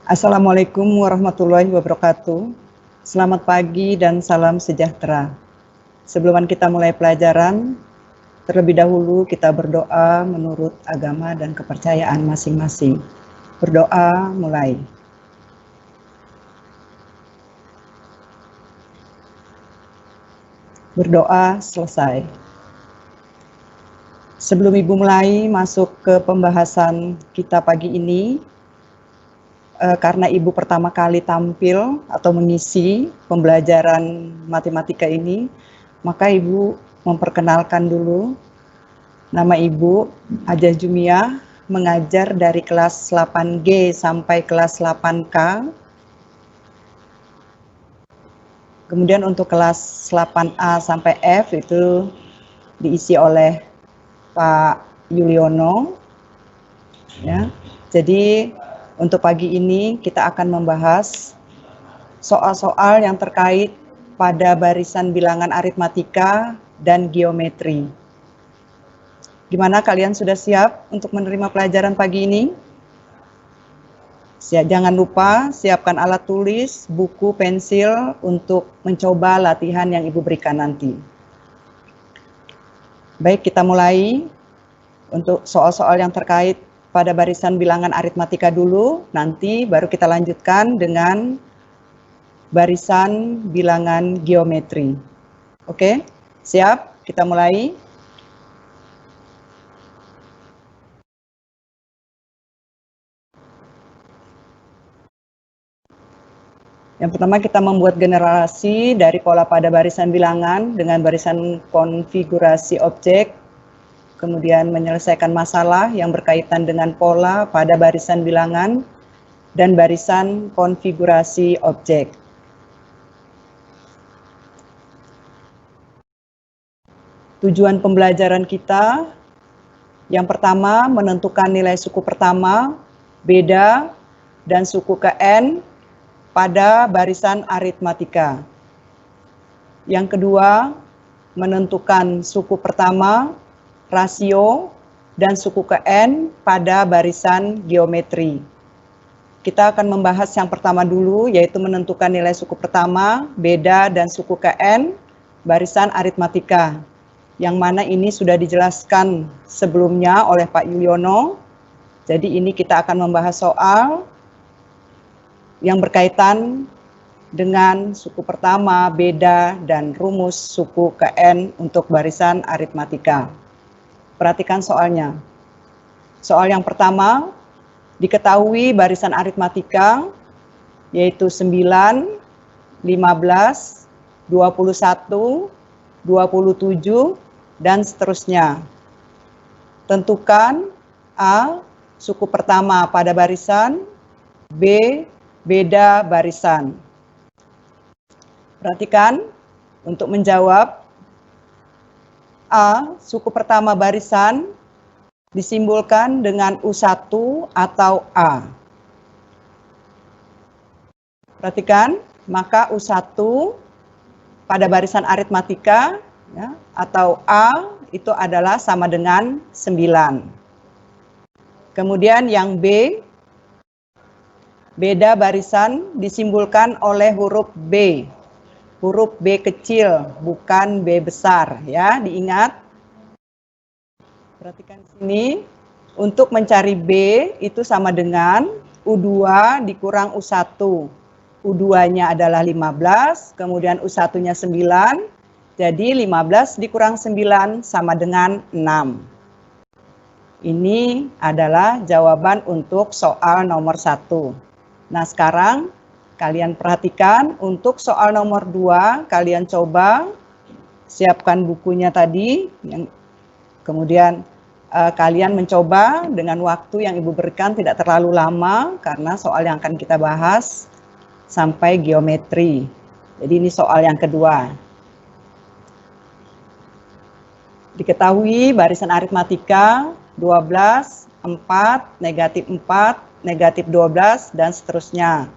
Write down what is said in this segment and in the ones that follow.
Assalamualaikum warahmatullahi wabarakatuh. Selamat pagi dan salam sejahtera. Sebelum kita mulai pelajaran, terlebih dahulu kita berdoa menurut agama dan kepercayaan masing-masing. Berdoa mulai. Berdoa selesai. Sebelum Ibu mulai masuk ke pembahasan kita pagi ini, karena Ibu pertama kali tampil atau mengisi pembelajaran matematika ini, maka Ibu memperkenalkan dulu. Nama Ibu Hajah Jumiah, mengajar dari kelas 8G sampai kelas 8K. Kemudian untuk kelas 8A sampai F itu diisi oleh Pak Yuliono. Ya. Jadi untuk pagi ini kita akan membahas soal-soal yang terkait pada barisan bilangan aritmatika dan geometri. Gimana, kalian sudah siap untuk menerima pelajaran pagi ini? Jangan lupa siapkan alat tulis, buku, pensil untuk mencoba latihan yang Ibu berikan nanti. Baik, kita mulai. Untuk soal-soal yang terkait pada barisan bilangan aritmatika dulu, nanti baru kita lanjutkan dengan barisan bilangan geometri. Oke, siap? Kita mulai. Yang pertama kita membuat generasi dari pola pada barisan bilangan dengan barisan konfigurasi objek, kemudian menyelesaikan masalah yang berkaitan dengan pola pada barisan bilangan dan barisan konfigurasi objek. Tujuan pembelajaran kita, yang pertama menentukan nilai suku pertama, beda, dan suku ke N pada barisan aritmatika. Yang kedua, menentukan suku pertama, rasio, dan suku ke N pada barisan geometri. Kita akan membahas yang pertama dulu, yaitu menentukan nilai suku pertama, beda, dan suku ke N barisan aritmatika. Yang mana ini sudah dijelaskan sebelumnya oleh Pak Yuliono. Jadi ini kita akan membahas soal yang berkaitan dengan suku pertama, beda, dan rumus suku ke N untuk barisan aritmatika. Perhatikan soalnya. Soal yang pertama, diketahui barisan aritmatika yaitu 9, 15, 21, 27, dan seterusnya. Tentukan A, suku pertama pada barisan, B, beda barisan. Perhatikan, untuk menjawab A, suku pertama barisan disimbolkan dengan U1 atau A. Perhatikan, maka U1 pada barisan aritmatika ya, atau A itu adalah sama dengan 9. Kemudian yang B, beda barisan disimbolkan oleh huruf B. Huruf B kecil, bukan B besar ya, diingat. Perhatikan sini, untuk mencari B itu sama dengan U2 dikurang U1. U2-nya adalah 15, kemudian U1-nya 9, jadi 15 dikurang 9 sama dengan 6. Ini adalah jawaban untuk soal nomor 1. Nah sekarang kalian perhatikan untuk soal nomor 2, kalian coba siapkan bukunya tadi, kemudian kalian mencoba dengan waktu yang Ibu berikan tidak terlalu lama karena soal yang akan kita bahas sampai geometri. Jadi ini soal yang kedua. Diketahui barisan aritmatika 12, 4, negatif 4, negatif 12, dan seterusnya.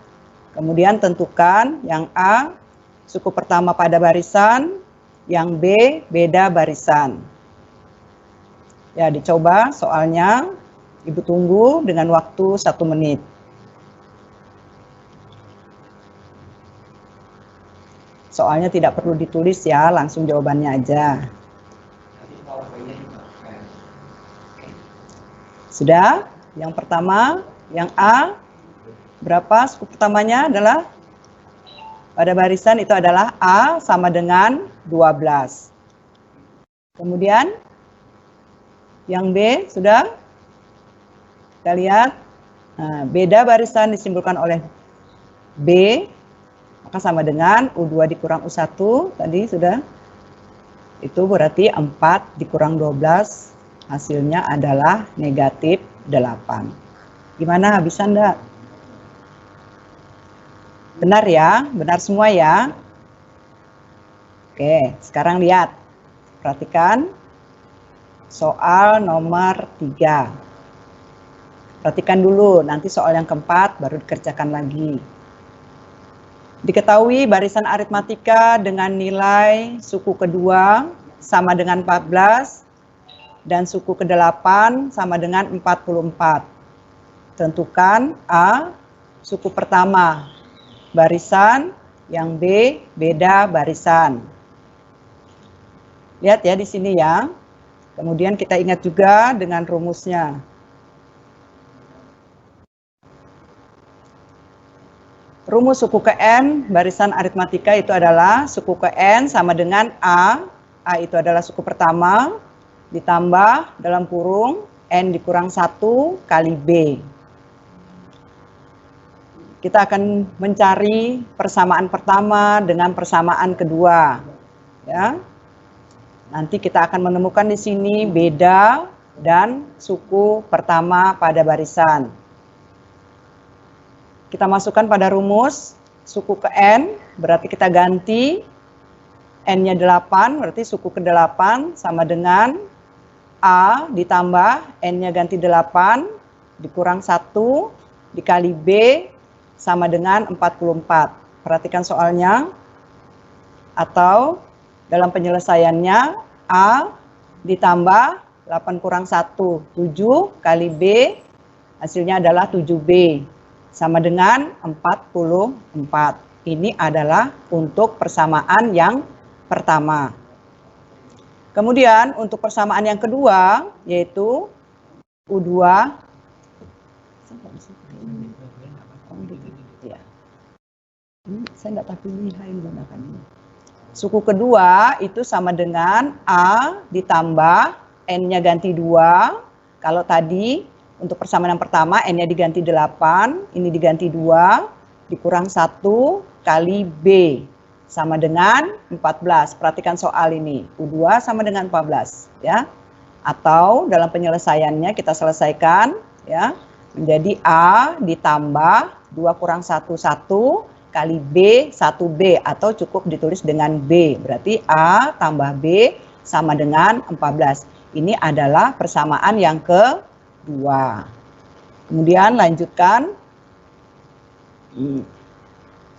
Kemudian tentukan yang A, suku pertama pada barisan, yang B, beda barisan. Ya, dicoba soalnya, Ibu tunggu dengan waktu 1 menit. Soalnya tidak perlu ditulis ya, langsung jawabannya aja. Sudah? Yang pertama, yang A, berapa suku pertamanya adalah? Pada barisan itu adalah A sama dengan 12. Kemudian, yang B, sudah? Kita lihat, nah, beda barisan disimpulkan oleh B, maka sama dengan U2 dikurang U1, tadi sudah. Itu berarti 4 dikurang 12, hasilnya adalah negatif 8. Gimana, bisa enggak? Benar ya? Benar semua ya? Oke, sekarang lihat. Perhatikan soal nomor 3. Perhatikan dulu, nanti soal yang keempat baru dikerjakan lagi. Diketahui barisan aritmatika dengan nilai suku kedua sama dengan 14 dan suku ke-8 sama dengan 44. Tentukan A, suku pertama barisan, yang B, beda barisan. Lihat ya di sini ya. Kemudian kita ingat juga dengan rumusnya. Rumus suku ke N barisan aritmatika itu adalah suku ke N sama dengan A. A itu adalah suku pertama, ditambah dalam kurung N dikurang 1 kali B. Kita akan mencari persamaan pertama dengan persamaan kedua. Ya. Nanti kita akan menemukan di sini beda dan suku pertama pada barisan. Kita masukkan pada rumus suku ke N, berarti kita ganti N-nya 8, berarti suku ke-8 sama dengan A ditambah N-nya ganti 8 dikurang 1 dikali B sama dengan 44. Perhatikan soalnya. Atau dalam penyelesaiannya A ditambah 8 kurang 1, 7 kali B, hasilnya adalah 7B. Sama dengan 44. Ini adalah untuk persamaan yang pertama. Kemudian untuk persamaan yang kedua, yaitu U2. Saya nggak tahu nilai menggunakan ini. Suku kedua itu sama dengan A ditambah N-nya ganti 2. Kalau tadi untuk persamaan yang pertama, N-nya diganti 8, ini diganti 2, dikurang 1 kali B. Sama dengan 14. Perhatikan soal ini. U2 sama dengan 14. Ya. Atau dalam penyelesaiannya kita selesaikan. Ya, menjadi A ditambah 2 kurang 1, 1 kali B, 1B. Atau cukup ditulis dengan B. Berarti A tambah B sama dengan 14. Ini adalah persamaan yang kedua. Kemudian lanjutkan.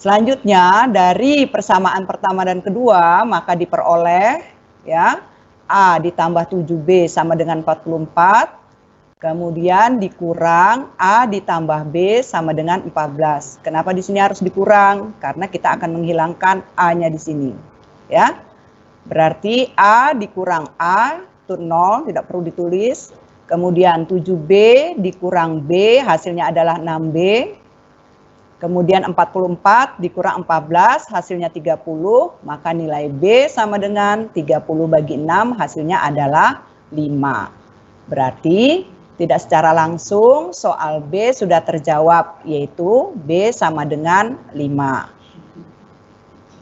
Selanjutnya dari persamaan pertama dan kedua maka diperoleh ya A ditambah 7B sama dengan 44. Kemudian dikurang A ditambah B sama dengan 14. Kenapa di sini harus dikurang? Karena kita akan menghilangkan A-nya di sini. Ya. Berarti A dikurang A itu 0, tidak perlu ditulis. Kemudian 7B dikurang B, hasilnya adalah 6B. Kemudian 44 dikurang 14, hasilnya 30. Maka nilai B sama dengan 30 bagi 6, hasilnya adalah 5. Berarti tidak secara langsung soal B sudah terjawab, yaitu B sama dengan 5.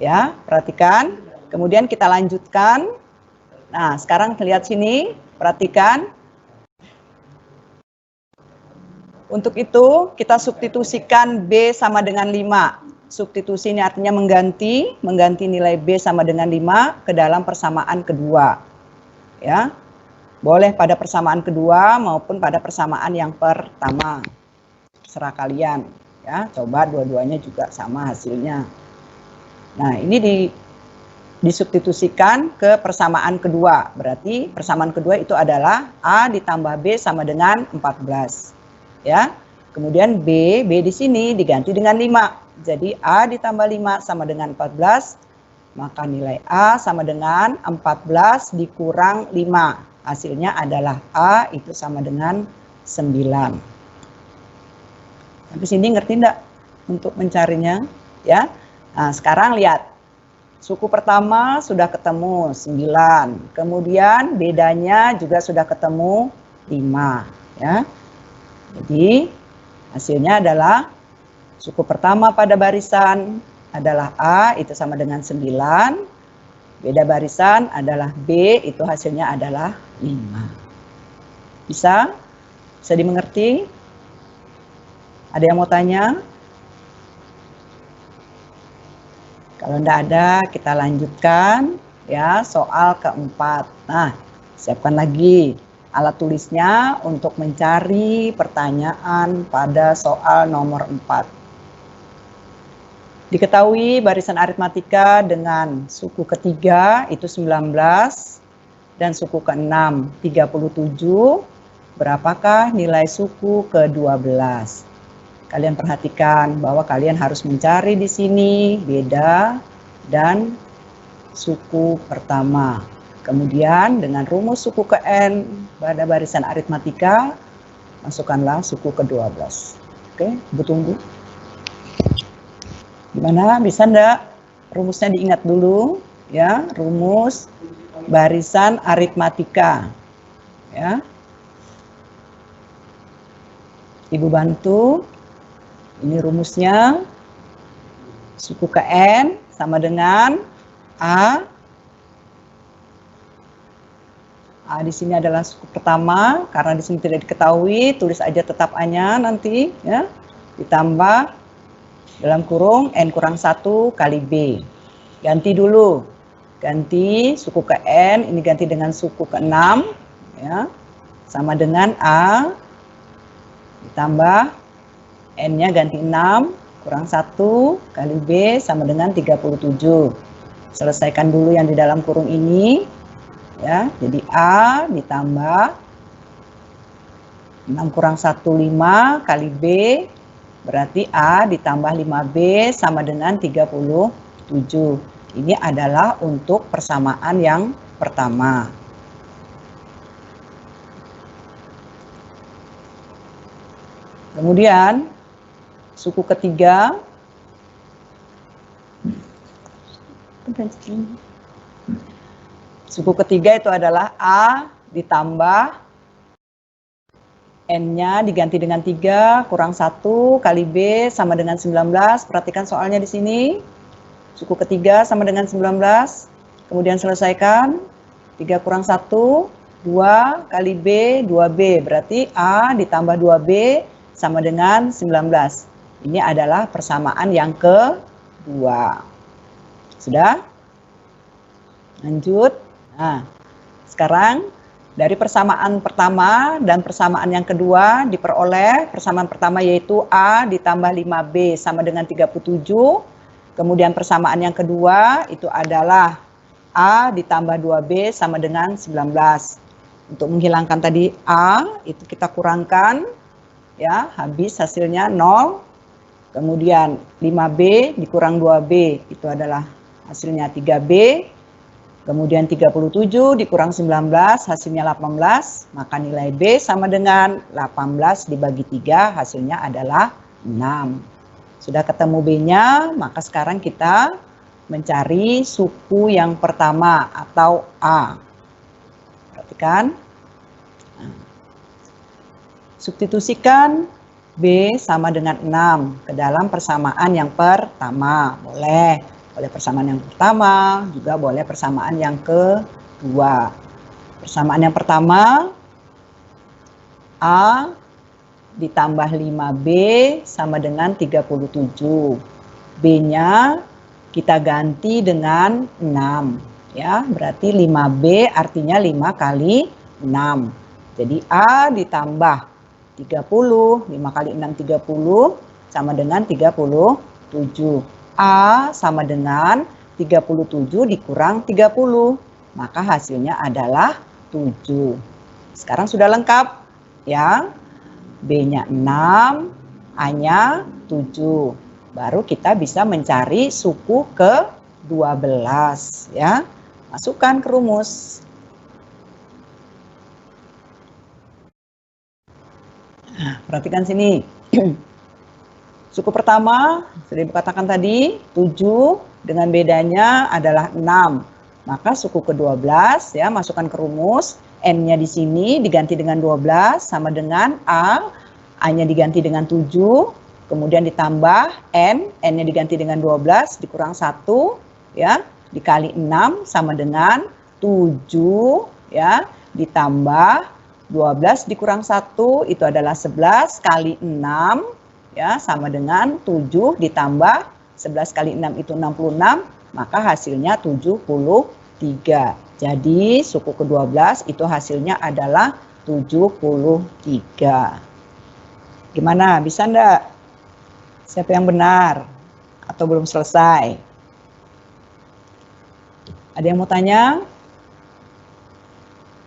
Ya, perhatikan. Kemudian kita lanjutkan. Nah, sekarang lihat sini, perhatikan. Untuk itu, kita substitusikan B sama dengan 5. Substitusi ini artinya mengganti nilai B sama dengan 5 ke dalam persamaan kedua. Ya. Boleh pada persamaan kedua maupun pada persamaan yang pertama. Terserah kalian. Ya, coba dua-duanya juga sama hasilnya. Nah, ini disubstitusikan ke persamaan kedua. Berarti persamaan kedua itu adalah A ditambah B sama dengan 14. Ya, kemudian B di sini diganti dengan 5. Jadi A ditambah 5 sama dengan 14. maka nilai A sama dengan 14 dikurang 5. Hasilnya adalah A itu sama dengan 9. Sampai sini ngerti enggak untuk mencarinya? Ya. Nah, sekarang lihat. Suku pertama sudah ketemu 9. Kemudian bedanya juga sudah ketemu 5. Ya. Jadi hasilnya adalah suku pertama pada barisan adalah A, itu sama dengan 9. Beda barisan adalah B, itu hasilnya adalah 5. Bisa? Bisa dimengerti? Ada yang mau tanya? Kalau enggak ada, kita lanjutkan ya soal keempat. Nah, siapkan lagi alat tulisnya untuk mencari pertanyaan pada soal nomor 4. Diketahui barisan aritmatika dengan suku ketiga itu 19 dan suku keenam 37. Berapakah nilai suku ke-12? Kalian perhatikan bahwa kalian harus mencari di sini beda dan suku pertama. Kemudian dengan rumus suku ke N pada barisan aritmatika, masukkanlah suku ke-12. Oke, Ibu tunggu. Gimana? Bisa enggak? Rumusnya diingat dulu ya, rumus barisan aritmatika. Ya. Ibu bantu. Ini rumusnya. Suku ke N sama dengan A. A di sini adalah suku pertama, karena di sini tidak diketahui, tulis aja tetap A-nya nanti ya. Ditambah dalam kurung N kurang 1 kali B. Ganti dulu. Ganti suku ke N, ini ganti dengan suku ke 6. Ya, sama dengan A. Ditambah N-nya ganti 6. Kurang 1 kali B sama dengan 37. Selesaikan dulu yang di dalam kurung ini. Ya, jadi A ditambah 6 kurang 1, 5 kali B. Berarti A ditambah 5B sama dengan 37. Ini adalah untuk persamaan yang pertama. Kemudian, suku ketiga. Suku ketiga itu adalah A ditambah N-nya diganti dengan 3 kurang 1 kali B sama dengan 19. Perhatikan soalnya di sini. Suku ketiga sama dengan 19. Kemudian selesaikan. 3 kurang 1, 2 kali B, 2B. Berarti A ditambah 2B sama dengan 19. Ini adalah persamaan yang kedua. Sudah? Lanjut. Nah, sekarang dari persamaan pertama dan persamaan yang kedua diperoleh. Persamaan pertama yaitu A ditambah 5B sama dengan 37. Kemudian persamaan yang kedua itu adalah A ditambah 2B sama dengan 19. Untuk menghilangkan tadi A itu kita kurangkan. Ya, habis hasilnya 0. Kemudian 5B dikurang 2B itu adalah hasilnya 3B. Kemudian 37 dikurang 19 hasilnya 18, maka nilai B sama dengan 18 dibagi 3 hasilnya adalah 6. Sudah ketemu B-nya, maka sekarang kita mencari suku yang pertama atau A. Perhatikan. Nah, substitusikan B sama dengan 6 ke dalam persamaan yang pertama. Boleh persamaan yang pertama, juga boleh persamaan yang kedua. Persamaan yang pertama, A ditambah 5B sama dengan 37. B-nya kita ganti dengan 6. Ya, berarti 5B artinya 5 kali 6. Jadi A ditambah 30, 5 kali 6 30 sama dengan 37. A sama dengan 37 dikurang 30. Maka hasilnya adalah 7. Sekarang sudah lengkap ya. B-nya 6, A-nya 7. Baru kita bisa mencari suku ke-2. 12 ya. Masukkan ke rumus. Nah, perhatikan sini. Suku pertama sudah dikatakan tadi 7 dengan bedanya adalah 6. Maka suku ke-12 ya, masukkan ke rumus. N-nya di sini diganti dengan 12 sama dengan A-nya diganti dengan 7, kemudian ditambah N-nya diganti dengan 12 dikurang 1 ya, dikali 6 sama dengan 7 ya, ditambah 12 dikurang 1 itu adalah 11 kali 6 ya, sama dengan 7 ditambah 11 kali 6 itu 66, maka hasilnya 73. Jadi suku ke-12 itu hasilnya adalah 73. Gimana? Bisa enggak? Siapa yang benar? Atau belum selesai? Ada yang mau tanya?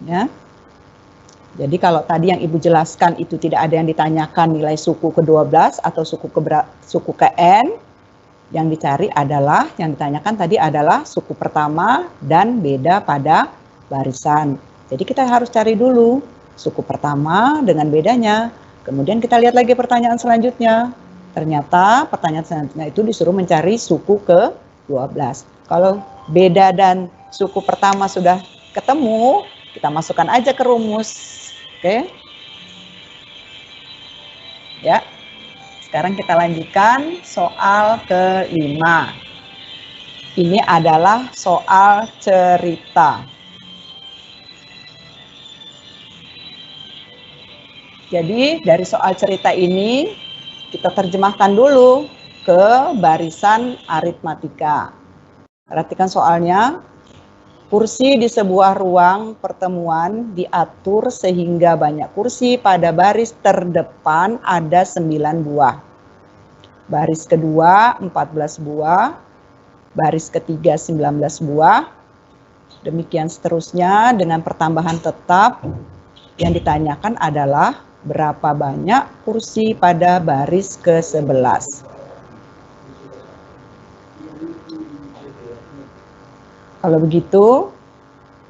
Ya. Jadi kalau tadi yang Ibu jelaskan itu tidak ada yang ditanyakan nilai suku ke-12 atau suku ke N, yang dicari adalah, yang ditanyakan tadi adalah suku pertama dan beda pada barisan. Jadi kita harus cari dulu suku pertama dengan bedanya. Kemudian kita lihat lagi pertanyaan selanjutnya. Ternyata pertanyaan selanjutnya itu disuruh mencari suku ke-12. Kalau beda dan suku pertama sudah ketemu, kita masukkan aja ke rumus. Oke. Ya. Sekarang kita lanjutkan soal ke-5. Ini adalah soal cerita. Jadi dari soal cerita ini kita terjemahkan dulu ke barisan aritmatika. Perhatikan soalnya. Kursi di sebuah ruang pertemuan diatur sehingga banyak kursi pada baris terdepan ada 9 buah. Baris kedua 14 buah. Baris ketiga 19 buah. Demikian seterusnya dengan pertambahan tetap. Yang ditanyakan adalah berapa banyak kursi pada baris ke-11. Kalau begitu,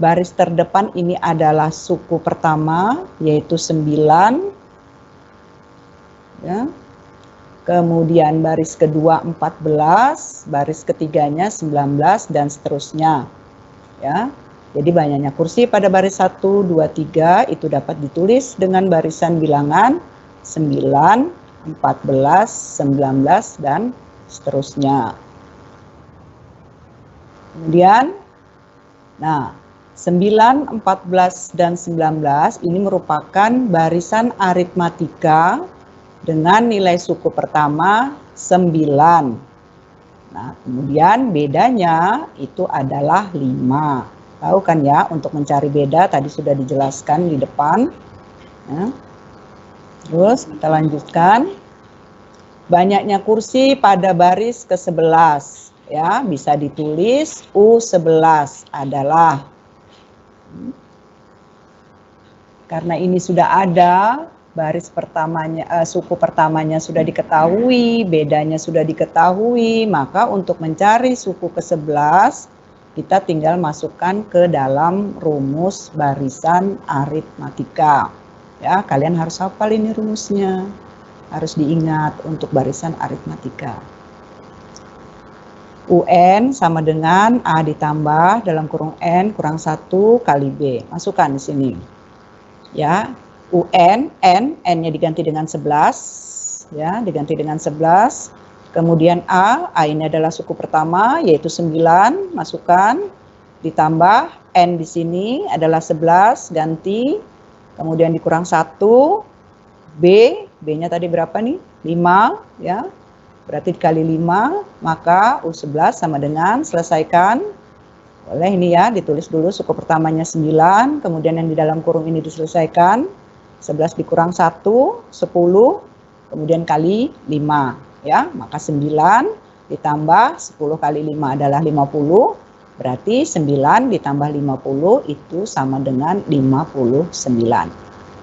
baris terdepan ini adalah suku pertama, yaitu 9. Ya. Kemudian baris kedua 14, baris ketiganya 19, dan seterusnya. Ya. Jadi banyaknya kursi pada baris 1, 2, 3 itu dapat ditulis dengan barisan bilangan 9, 14, 19, dan seterusnya. Kemudian, nah, 9, 14, dan 19 ini merupakan barisan aritmatika dengan nilai suku pertama 9. Nah, kemudian bedanya itu adalah 5. Tahu kan ya, untuk mencari beda tadi sudah dijelaskan di depan. Ya. Terus kita lanjutkan. Banyaknya kursi pada baris ke-11. Ya, bisa ditulis U11 adalah, karena ini sudah ada baris pertamanya, suku pertamanya sudah diketahui, bedanya sudah diketahui, maka untuk mencari suku ke-11 kita tinggal masukkan ke dalam rumus barisan aritmatika. Ya, kalian harus hafal ini rumusnya, harus diingat untuk barisan aritmatika. UN sama dengan A ditambah dalam kurung N kurang 1 kali B. Masukkan di sini. Ya, UN, N-nya diganti dengan 11. Ya, diganti dengan 11. Kemudian A ini adalah suku pertama yaitu 9. Masukkan. Ditambah N di sini adalah 11, ganti. Kemudian dikurang 1. B-nya tadi berapa nih? 5, ya. Berarti dikali 5, maka U11 sama dengan, selesaikan. Boleh ini ya, ditulis dulu suku pertamanya 9, kemudian yang di dalam kurung ini diselesaikan. 11 dikurang 1, 10, kemudian kali 5. Ya, maka 9 ditambah 10 kali 5 adalah 50, berarti 9 ditambah 50 itu sama dengan 59.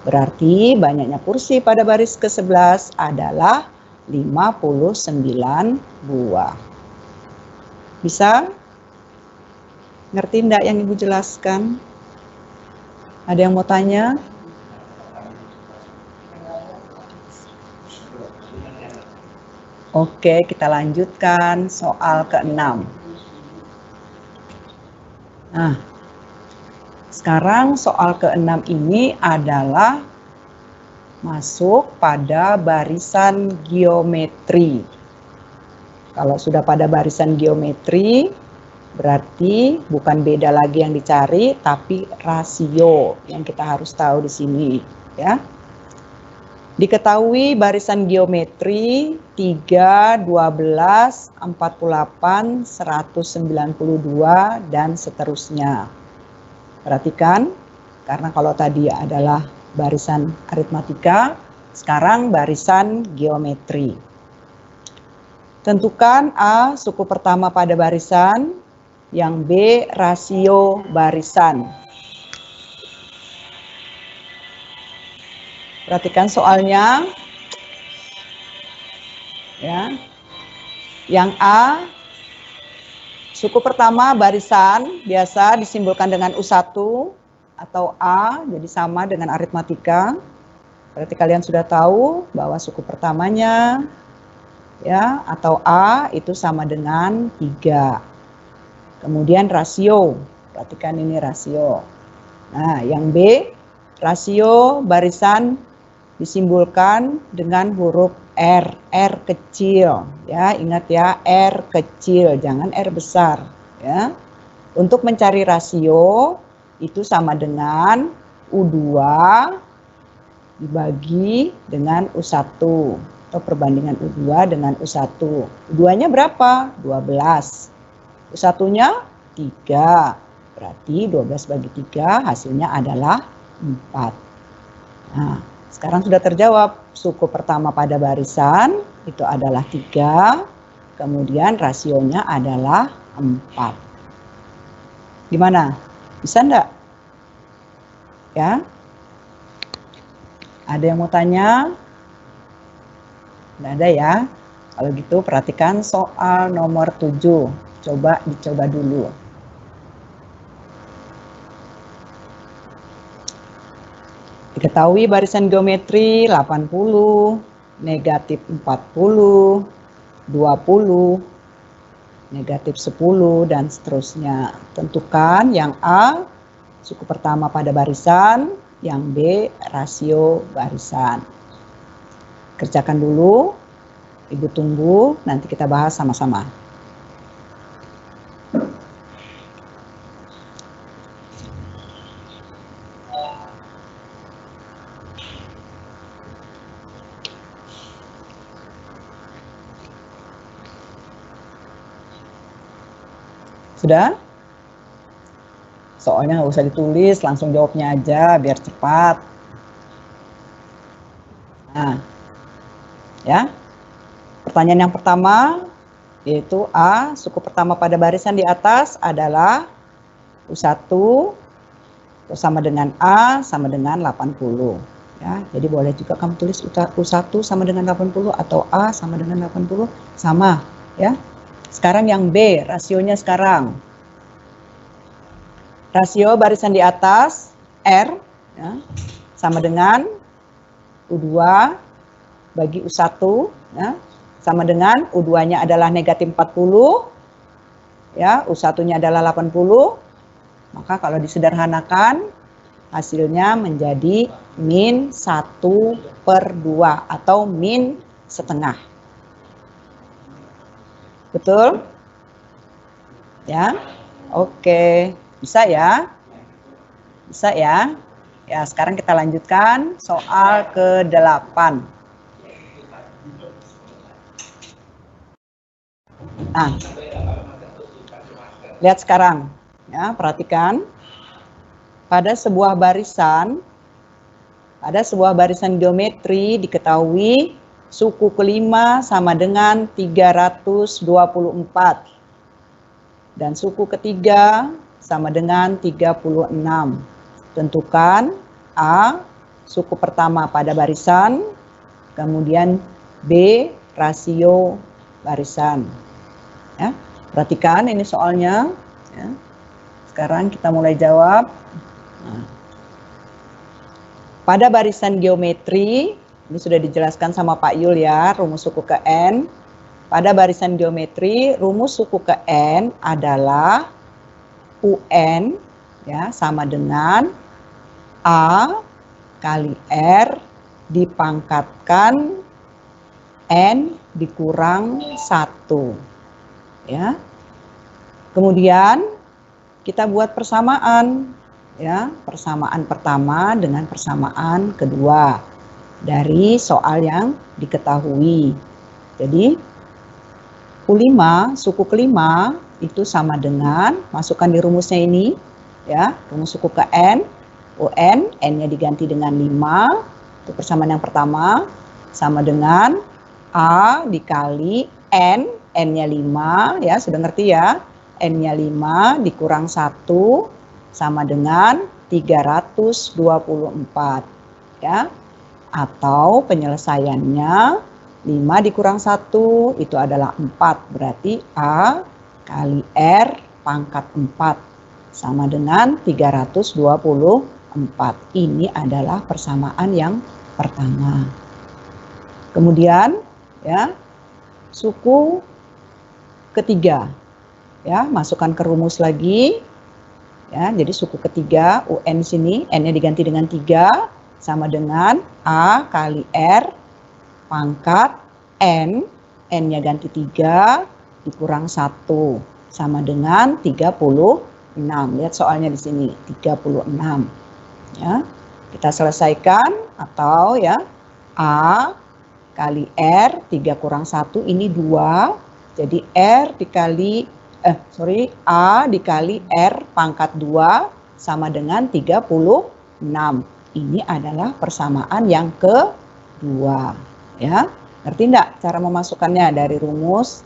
Berarti banyaknya kursi pada baris ke-11 adalah 59 buah. Bisa? Ngerti enggak yang Ibu jelaskan? Ada yang mau tanya? Oke, kita lanjutkan soal ke-6. Nah, sekarang soal ke-6 ini adalah masuk pada barisan geometri. Kalau sudah pada barisan geometri, berarti bukan beda lagi yang dicari, tapi rasio yang kita harus tahu di sini, ya. Diketahui barisan geometri 3, 12, 48, 192, dan seterusnya. Perhatikan, karena kalau tadi adalah barisan aritmatika, sekarang barisan geometri. Tentukan A suku pertama pada barisan, yang B rasio barisan. Perhatikan soalnya. Ya. Yang A, suku pertama barisan biasa disimbolkan dengan U1 atau A, jadi sama dengan aritmatika. Berarti kalian sudah tahu bahwa suku pertamanya ya atau A itu sama dengan 3. Kemudian rasio, perhatikan ini rasio. Nah, yang B, rasio barisan disimbolkan dengan huruf R, R kecil, ya ingat ya R kecil, jangan R besar, ya. Untuk mencari rasio itu sama dengan U2 dibagi dengan U1 atau perbandingan U2 dengan U1. U2-nya berapa? 12. U1-nya 3. Berarti 12 bagi 3 hasilnya adalah 4. Nah, sekarang sudah terjawab. Suku pertama pada barisan itu adalah 3. Kemudian rasionya adalah 4. Gimana? Bisa enggak? Ya? Ada yang mau tanya? Enggak ada ya? Kalau gitu perhatikan soal nomor 7. Coba dicoba dulu. Diketahui barisan geometri 80, negatif 40, 20, negatif 10, dan seterusnya. Tentukan yang A, suku pertama pada barisan, yang B, rasio barisan. Kerjakan dulu, Ibu tunggu, nanti kita bahas sama-sama. Sudah? Soalnya nggak usah ditulis, langsung jawabnya aja biar cepat. Nah, ya. Pertanyaan yang pertama yaitu A, suku pertama pada barisan di atas adalah U1 sama dengan A sama dengan 80. Ya, jadi boleh juga kamu tulis U1 sama dengan 80 atau A sama dengan 80 sama, ya. Sekarang yang B, rasionya sekarang. Rasio barisan di atas, R, ya, sama dengan U2 bagi U1, ya, sama dengan U2-nya adalah negatif 40, ya, U1-nya adalah 80, maka kalau disederhanakan, hasilnya menjadi min 1/2 atau min setengah. Betul? Ya, oke. Bisa ya? Bisa ya? Ya, sekarang kita lanjutkan soal ke-8. Nah, lihat sekarang. Ya, perhatikan. Pada sebuah barisan geometri diketahui suku kelima sama dengan 324 dan suku ketiga sama dengan 36. Tentukan A, suku pertama pada barisan, kemudian B, rasio barisan. Ya, perhatikan ini soalnya. Ya. Sekarang kita mulai jawab. Nah, pada barisan geometri, ini sudah dijelaskan sama Pak Yul ya, rumus suku ke N. Pada barisan geometri, rumus suku ke N adalah UN ya, sama dengan A kali R dipangkatkan N dikurang 1. Ya. Kemudian kita buat persamaan ya, persamaan pertama dengan persamaan kedua dari soal yang diketahui. Jadi U5 suku kelima itu sama dengan, masukkan di rumusnya ini ya, rumus suku ke N, UN, N-nya diganti dengan 5, itu persamaan yang pertama, sama dengan A dikali N, N-nya 5 ya, sudah ngerti ya, N-nya 5 dikurang 1 sama dengan 324 ya, atau penyelesaiannya 5 dikurang 1 itu adalah 4, berarti A kali R pangkat 4 sama dengan 324. Ini adalah persamaan yang pertama. Kemudian ya, suku ketiga ya, masukkan ke rumus lagi ya, jadi suku ketiga UN sini N-nya diganti dengan 3 sama dengan A kali R pangkat N, N-nya ganti 3 dikurang 1 sama dengan 36. Lihat soalnya di sini 36 ya. Kita selesaikan atau ya, A kali R 3 kurang 1 ini 2, jadi R dikali A dikali R pangkat 2 sama dengan 36. Ini adalah persamaan yang kedua ya. Ngerti enggak cara memasukkannya dari rumus?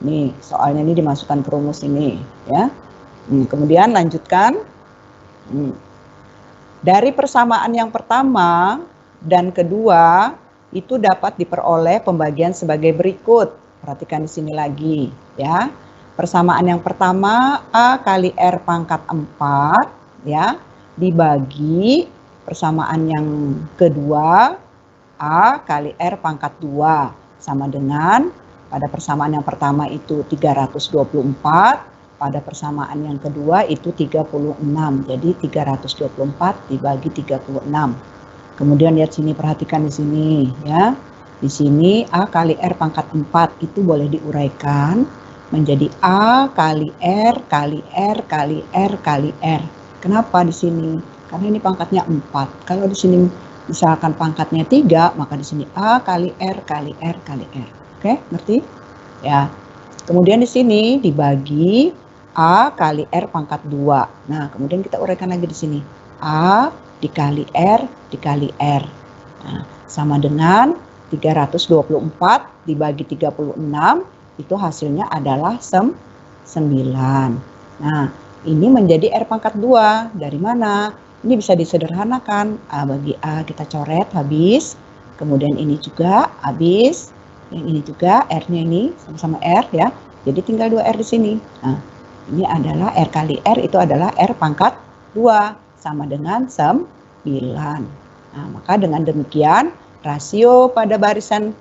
Nih, soalnya ini dimasukkan ke rumus ini ya. Kemudian lanjutkan. Dari persamaan yang pertama dan kedua itu dapat diperoleh pembagian sebagai berikut. Perhatikan di sini lagi ya. Persamaan yang pertama A kali R pangkat 4 ya, dibagi persamaan yang kedua A kali R pangkat 2 sama dengan, pada persamaan yang pertama itu 324, pada persamaan yang kedua itu 36. Jadi 324 dibagi 36. Kemudian lihat sini, perhatikan di sini ya. Di sini A kali R pangkat 4 itu boleh diuraikan menjadi A kali R kali R kali R kali R. Kenapa di sini? Karena ini pangkatnya 4. Kalau di sini misalkan pangkatnya 3, maka di sini A kali R kali R kali R. Oke, ngerti? Ya. Kemudian di sini dibagi A kali R pangkat 2. Nah, kemudian kita uraikan lagi di sini. A dikali R dikali R. Nah, sama dengan 324 dibagi 36, itu hasilnya adalah 9. Nah, ini menjadi R pangkat 2. Dari mana? Ini bisa disederhanakan. A bagi A kita coret habis. Kemudian ini juga habis. Yang ini juga R-nya ini sama-sama R ya. Jadi tinggal 2 R di sini. Nah, ini adalah R kali R itu adalah R pangkat 2 sama dengan 9. Nah, maka dengan demikian rasio pada barisan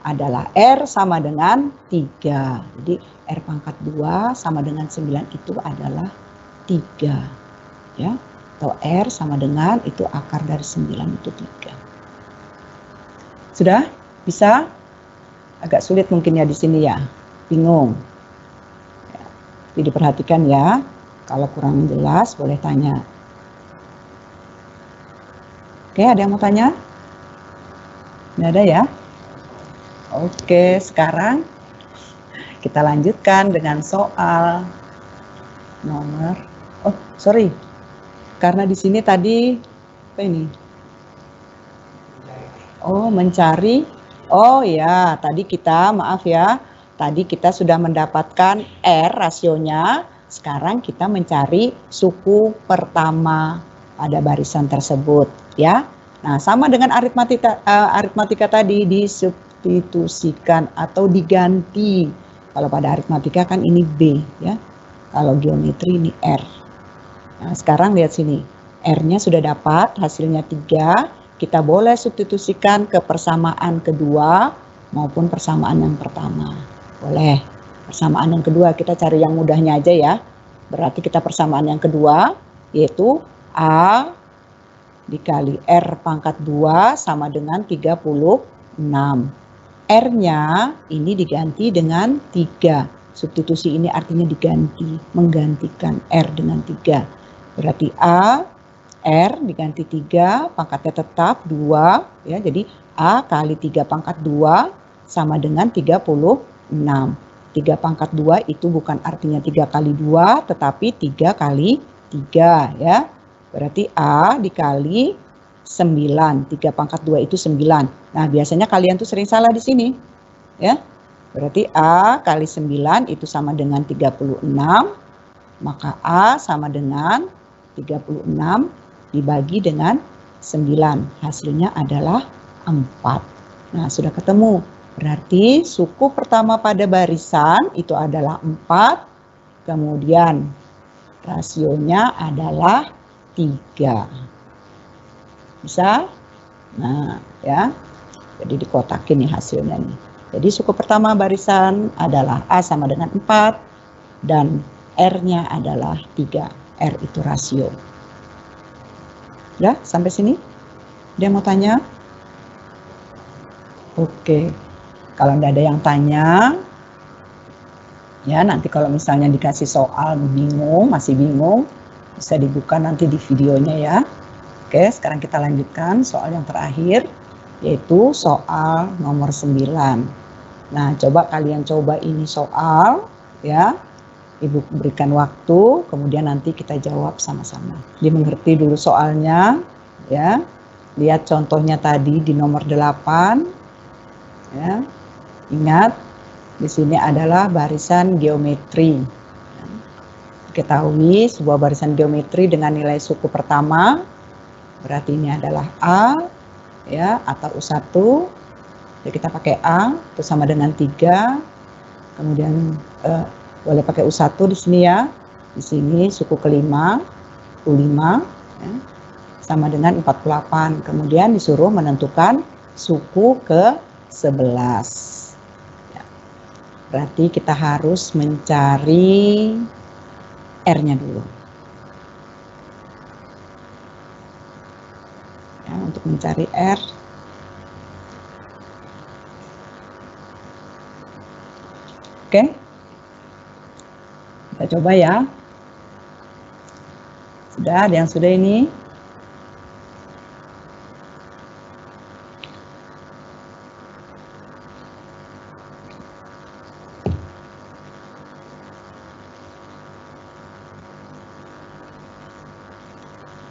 adalah R sama dengan 3. Jadi R pangkat 2 sama dengan 9 itu adalah 3. Ya. Atau R sama dengan itu akar dari 9 itu 3. Sudah? Bisa? Agak sulit mungkin ya di sini ya. Bingung. Ya. Jadi diperhatikan ya. Kalau kurang jelas boleh tanya. Oke, ada yang mau tanya? Nggak ada ya? Oke, sekarang kita lanjutkan dengan soal nomor, karena di sini tadi apa ini? Mencari. Oh ya, tadi kita maaf ya. Tadi kita sudah mendapatkan R rasionya. Sekarang kita mencari suku pertama pada barisan tersebut ya. Nah, sama dengan aritmatika tadi, disubstitusikan atau diganti. Kalau pada aritmatika kan ini B ya. Kalau geometri ini R. Nah, sekarang lihat sini. R-nya sudah dapat, hasilnya 3. Kita boleh substitusikan ke persamaan kedua maupun persamaan yang pertama. Boleh. Persamaan yang kedua, kita cari yang mudahnya aja ya. Berarti kita persamaan yang kedua, yaitu A dikali R pangkat 2 sama dengan 36. R-nya ini diganti dengan 3. Substitusi ini artinya diganti, menggantikan R dengan 3. Berarti A, R diganti 3, pangkatnya tetap 2. Ya, jadi A kali 3 pangkat 2 sama dengan 36. 3 pangkat 2 itu bukan artinya 3 kali 2, tetapi 3 kali 3. Ya. Berarti A dikali 9. 3 pangkat 2 itu 9. Nah, biasanya kalian tuh sering salah di sini. Ya. Berarti A kali 9 itu sama dengan 36. Maka A sama dengan 36 dibagi dengan 9. Hasilnya adalah 4. Nah, sudah ketemu. Berarti suku pertama pada barisan itu adalah 4. Kemudian rasionya adalah 3. Bisa? Nah, ya. Jadi dikotakin nih hasilnya nih. Jadi suku pertama barisan adalah A sama dengan 4 dan R-nya adalah 3. R itu rasio. Ya, sampai sini? Dia mau tanya? Oke. Kalau tidak ada yang tanya, ya nanti kalau misalnya dikasih soal bingung, masih bingung, bisa dibuka nanti di videonya ya. Oke, sekarang kita lanjutkan soal yang terakhir, yaitu soal nomor 9. Nah, coba kalian coba ini soal, ya. Ibu berikan waktu, kemudian nanti kita jawab sama-sama. Dimengerti dulu soalnya, ya. Lihat contohnya tadi di nomor 8, ya. Ingat, di sini adalah barisan geometri. Ketahui sebuah barisan geometri dengan nilai suku pertama, berarti ini adalah A, ya, atau U1. Jadi kita pakai A, itu sama dengan 3. Kemudian boleh pakai U1 di sini ya. Di sini suku kelima, U5, ya, sama dengan 48. Kemudian disuruh menentukan suku ke-11. Berarti kita harus mencari R-nya dulu. Ya, untuk mencari R, oke. Kita coba ya. Sudah, ada yang sudah ini?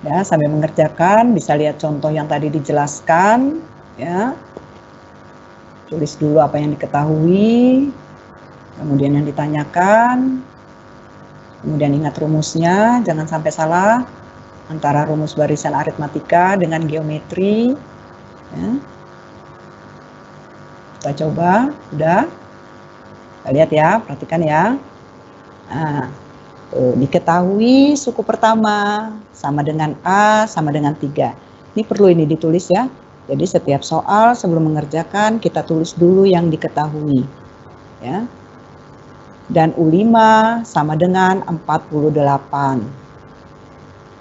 Ya, sambil mengerjakan bisa lihat contoh yang tadi dijelaskan, ya. Tulis dulu apa yang diketahui, kemudian yang ditanyakan, kemudian ingat rumusnya, jangan sampai salah antara rumus barisan aritmatika dengan geometri. Ya. Kita coba, udah. Kita lihat ya, perhatikan ya. Nah, diketahui suku pertama sama dengan A sama dengan 3. Ini perlu ini ditulis ya. Jadi setiap soal sebelum mengerjakan kita tulis dulu yang diketahui. Ya. Dan U5 sama dengan 48.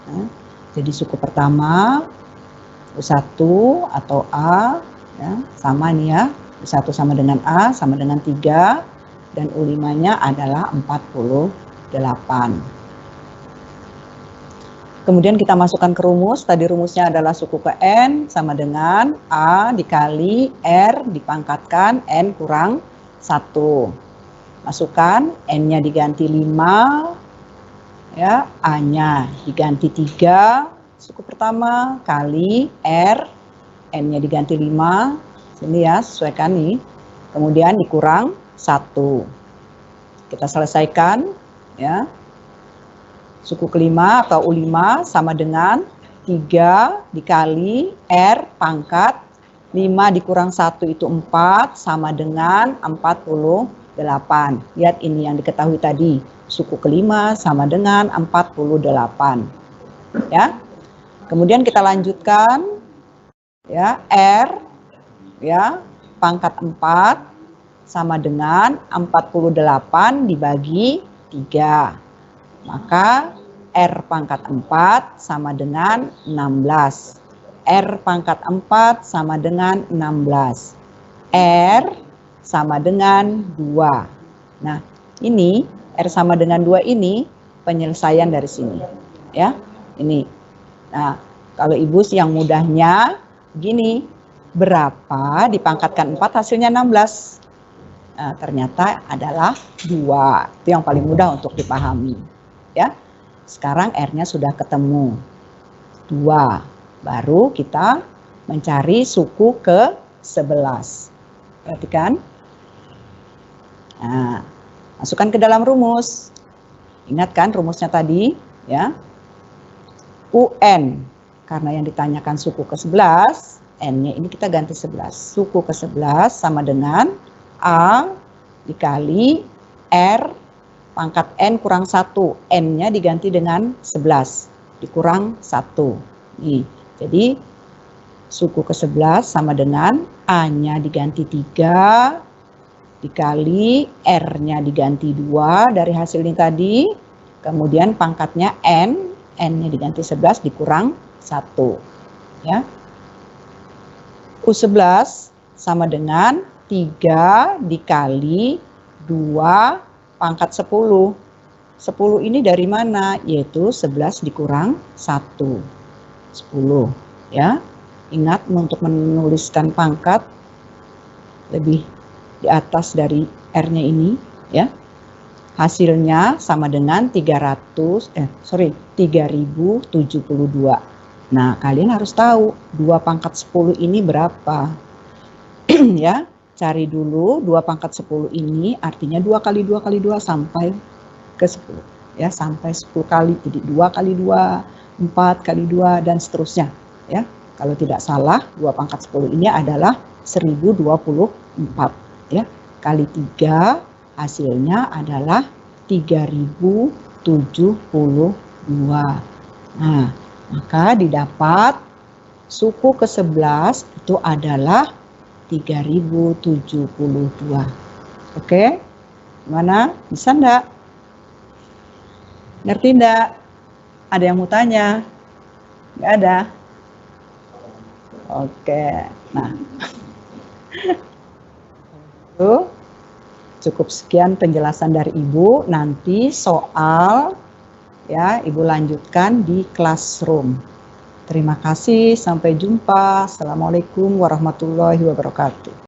Ya. Jadi suku pertama U1 atau A, ya, sama nih ya. U1 sama dengan A sama dengan 3 dan U5-nya adalah 48. Kemudian kita masukkan ke rumus, tadi rumusnya adalah suku ke N sama dengan A dikali R dipangkatkan N kurang 1. Masukkan, N-nya diganti 5, ya, A-nya diganti 3, suku pertama, kali R, N-nya diganti 5, sini ya, sesuaikan nih, kemudian dikurang 1. Kita selesaikan, ya. Suku kelima atau U5 sama dengan 3 dikali R pangkat 5 dikurang 1 itu 4 sama dengan 48. Lihat ini yang diketahui tadi, suku kelima sama dengan 48. Ya. Kemudian kita lanjutkan ya, R ya, pangkat 4 sama dengan 48 dibagi 3. Maka R pangkat 4 sama dengan 16. R pangkat 4 sama dengan 16. R sama dengan 2. Nah, ini R sama dengan 2 ini penyelesaian dari sini. Ya, ini. Nah, kalau Ibu yang mudahnya gini, berapa dipangkatkan 4 hasilnya 16? Nah, ternyata adalah 2. Itu yang paling mudah untuk dipahami. Ya. Sekarang R-nya sudah ketemu. 2. Baru kita mencari suku ke-11. Perhatikan. Nah, masukkan ke dalam rumus. Ingat kan rumusnya tadi, ya. UN, karena yang ditanyakan suku ke-11, N-nya ini kita ganti 11. Suku ke-11 sama dengan A dikali R pangkat N kurang 1. N-nya diganti dengan 11, dikurang 1. Nih, jadi suku ke-11 sama dengan A-nya diganti 3, dikali R-nya diganti 2 dari hasil ini tadi. Kemudian pangkatnya N, N-nya diganti 11 dikurang 1. Ya. U11 sama dengan 3 dikali 2 pangkat 10. 10 ini dari mana? Yaitu 11 dikurang 1. 10. Ya. Ingat untuk menuliskan pangkat lebih di atas dari R-nya ini, ya. Hasilnya sama dengan 3072. Nah, kalian harus tahu 2 pangkat 10 ini berapa. Ya, cari dulu 2 pangkat 10 ini artinya 2 kali 2 kali 2 sampai ke 10. Ya, sampai 10 kali. Jadi 2 kali 2, 4 kali 2 dan seterusnya, ya. Kalau tidak salah, 2 pangkat 10 ini adalah 1024, ya. Kali 3 hasilnya adalah 3072. Nah, maka didapat suku ke-11 itu adalah 3072. Oke? Gimana? Bisa enggak? Ngerti enggak? Ada yang mau tanya? Enggak ada? Oke. Nah. Cukup sekian penjelasan dari Ibu. Nanti soal ya Ibu lanjutkan di classroom. Terima kasih, sampai jumpa. Assalamualaikum warahmatullahi wabarakatuh.